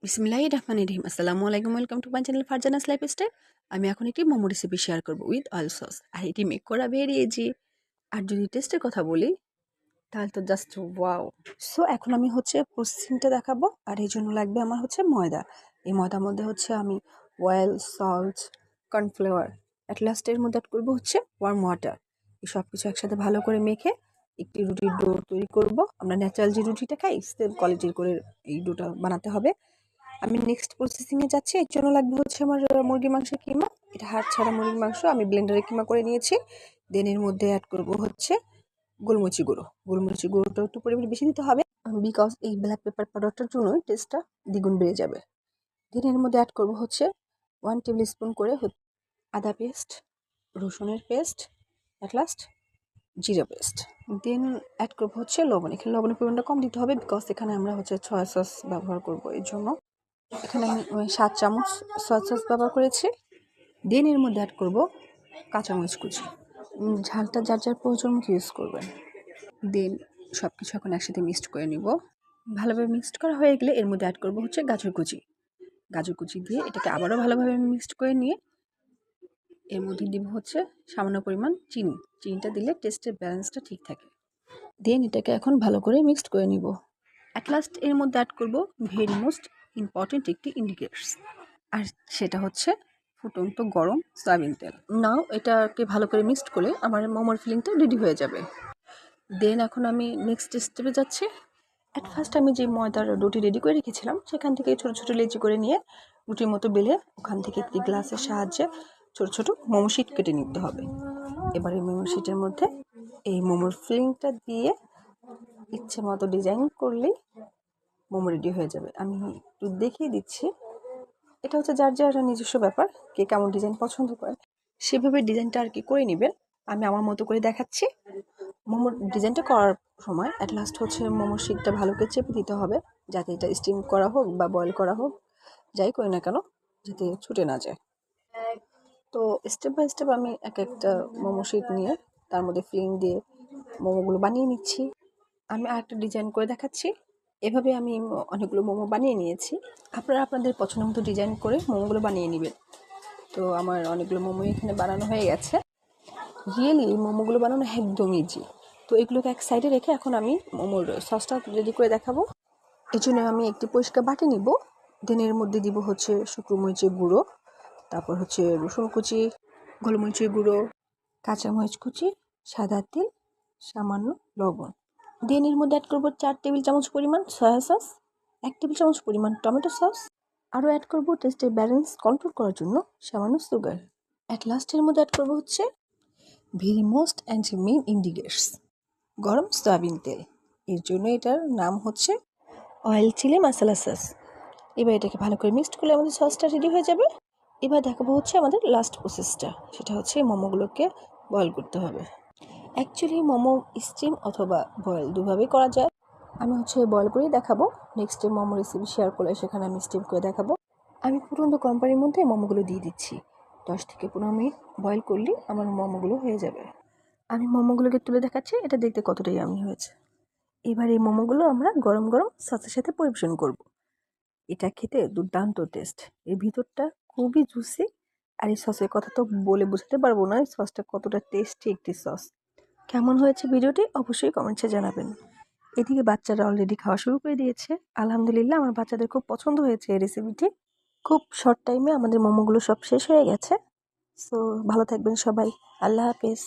বিসমিল্লাহির রহমানির রহিম। আসসালামু আলাইকুম, welcome to my channel Farzana's lifestyle. আমি এখন একটি মোমো রেসিপি শেয়ার করব উইথ অয়েল সস, আর এটি মেক করা ভেরি ইজি। আর যদি টেস্টের কথা বলি তাহলে তো জাস্ট ওয়াও। সো এখন আমি প্রসেসিংটা দেখাবো, আর এই জন্য লাগবে আমার ময়দা। এই ময়দার মধ্যে আমি oil, salt, cornflour, at last এর মধ্যে অ্যাড করবো ওয়ার্ম ওয়াটার। এই সব কিছু একসাথে ভালো করে মেখে একটি রুটির ডো তৈরি করব। আমরা ন্যাচারাল যে রুটিটা খাই সেম কোয়ালিটির করে এই ডোটা বানাতে হবে। আমি নেক্সট প্রসেসিংয়ে যাচ্ছি। এর জন্য লাগবে আমার মুরগির মাংসের কিমা। এটা হাড় ছাড়া মুরগির মাংস আমি ব্লেন্ডারে কিমা করে নিয়েছি। দেন এর মধ্যে অ্যাড করব গোলমরিচি গুঁড়ো। গোলমরিচি গুঁড়োটা একটু পরিমাণে বেশি দিতে হবে, বিকজ এই ব্ল্যাক পেপার পাউডারটার জন্যই টেস্টটা দ্বিগুণ বেড়ে যাবে। দেন এর মধ্যে অ্যাড করব 1 টেবিল স্পুন করে আদা পেস্ট, রসুনের পেস্ট, অ্যাট লাস্ট জিরা পেস্ট। দেন অ্যাড করব লবণ। এখানে লবণের পরিমাণটা কম দিতে হবে, বিকজ এখানে আমরা সয়া সস ব্যবহার করব। এর জন্য এখানে আমি 7 চামচ সয়া সস ব্যবহার করেছি। দেন এর মধ্যে অ্যাড করব কাঁচামরিচ কুচি। ঝালটা যার যার প্রয়োজন মতো ইউজ করবেন। দেন সব কিছু এখন একসাথে মিক্সড করে নিব। ভালোভাবে মিক্সড করা হয়ে গেলে এর মধ্যে অ্যাড করব গাজর কুচি। গাজর কুচি দিয়ে এটাকে আবারও ভালোভাবে মিক্সড করে নিয়ে এর মধ্যে দিব সামান্য পরিমাণ চিনি। চিনিটা দিলে টেস্টের ব্যালেন্সটা ঠিক থাকে। দেন এটাকে এখন ভালো করে মিক্সড করে নিব। অ্যাট লাস্ট এর মধ্যে অ্যাড করব ভেরি মোস্ট ইম্পর্টেন্ট একটি ইনগ্রিডিয়েন্টস, আর সেটা ফুটন্ত গরম সয়াবিন তেল। নাও এটাকে ভালো করে মিক্সড করলে আমার মোমোর ফিলিংটা রেডি হয়ে যাবে। দেন এখন আমি নেক্সট স্টেপে যাচ্ছি। অ্যাট ফার্স্ট আমি যে ময়দার রুটি রেডি করে রেখেছিলাম সেখান থেকে ছোটো ছোটো লেচি করে নিয়ে রুটির মতো বেলে ওখান থেকে একটি গ্লাসের সাহায্যে ছোটো ছোটো মোমো শিট কেটে নিতে হবে। এবার এই মোমো শিটের মধ্যে এই মোমোর ফিলিংটা দিয়ে ইচ্ছে মতো ডিজাইন করলেই মোমো রেডি হয়ে যাবে। আমি একটু দেখিয়ে দিচ্ছি। এটা যার যার নিজস্ব ব্যাপার, কে কেমন ডিজাইন পছন্দ করে সেভাবে ডিজাইনটা আর কি করে নেবেন। আমি আমার মতো করে দেখাচ্ছি। মোমোর ডিজাইনটা করার সময় অ্যাট লাস্ট মোমোর শিটটা ভালো করে চেপে দিতে হবে, যাতে এটা স্টিম করা হোক বা বয়েল করা হোক, যাই করি না কেন, যাতে ছুটে না যায়। তো স্টেপ বাই স্টেপ আমি এক একটা মোমো শিট নিয়ে তার মধ্যে ফিলিং দিয়ে মোমোগুলো বানিয়ে নিচ্ছি। আমি আরেকটা ডিজাইন করে দেখাচ্ছি। এভাবে আমি অনেকগুলো মোমো বানিয়ে নিয়েছি। আপনারা আপনাদের পছন্দ মতো ডিজাইন করে মোমোগুলো বানিয়ে নেবেন। তো আমার অনেকগুলো মোমো এখানে বানানো হয়ে গেছে। রিয়েলি এই মোমোগুলো বানানো একদম ইজি। তো এগুলোকে এক সাইডে রেখে এখন আমি মোমোর সসটা রেডি করে দেখাবো। এই জন্য আমি একটি পরিষ্কার বাটি নিব। দেন এর মধ্যে দিব শুকনো মরিচের গুঁড়ো, তারপর রসুন কুচি, গোলমরিচের গুঁড়ো, কাঁচামরিচ কুচি, সাদা তেল, সামান্য লবণ। দেন এর মধ্যে অ্যাড করবো 4 টেবিল চামচ পরিমাণ সয়া সস, 1 টেবিল চামচ পরিমাণ টমেটো সস, আরও অ্যাড করবো টেস্টের ব্যালেন্স কন্ট্রোল করার জন্য সামান্য সুগার। অ্যাট লাস্ট এর মধ্যে অ্যাড করবো very most and main ingredients গরম সয়াবিন তেল। এর জন্য এটার নাম অয়েল চিলি মশলা সস। এবার এটাকে ভালো করে মিক্সড করলে আমাদের সসটা রেডি হয়ে যাবে। এবার দেখাবো আমাদের লাস্ট প্রসেসটা, সেটা মোমোগুলোকে বয়েল করতে হবে। অ্যাকচুয়ালি মোমো স্টিম অথবা বয়েল দুভাবেই করা যায়। আমি বয়েল করেই দেখাবো। নেক্সট মোমো রেসিপি শেয়ার করলে সেখানে আমি স্টিম করে দেখাবো। আমি ফুটন্ত কোম্পানির মধ্যে মোমোগুলো দিয়ে দিচ্ছি। 10 থেকে 15 মিনিট বয়েল করলেই আমার মোমোগুলো হয়ে যাবে। আমি মোমোগুলোকে তুলে দেখাচ্ছি, এটা দেখতে কতটাই ইয়ামি হয়েছে। এবার এই মোমোগুলো আমরা গরম গরম সসের সাথে পরিবেশন করব। এটা খেতে দুর্দান্ত টেস্ট। এর ভিতরটা খুবই জুসি, আর এই সসের কথা তো বলে বোঝাতে পারবো না এই সসটা কতটা টেস্টি একটি সস। কেমন হয়েছে ভিডিওটি অবশ্যই কমেন্টসে জানাবেন। এদিকে বাচ্চারা অলরেডি খাওয়া শুরু করে দিয়েছে। আলহামদুলিল্লাহ, আমার বাচ্চাদের খুব পছন্দ হয়েছে এই রেসিপিটি। খুব শর্ট টাইমে আমাদের মোমোগুলো সব শেষ হয়ে গেছে। সো ভালো থাকবেন সবাই। আল্লাহ হাফেজ।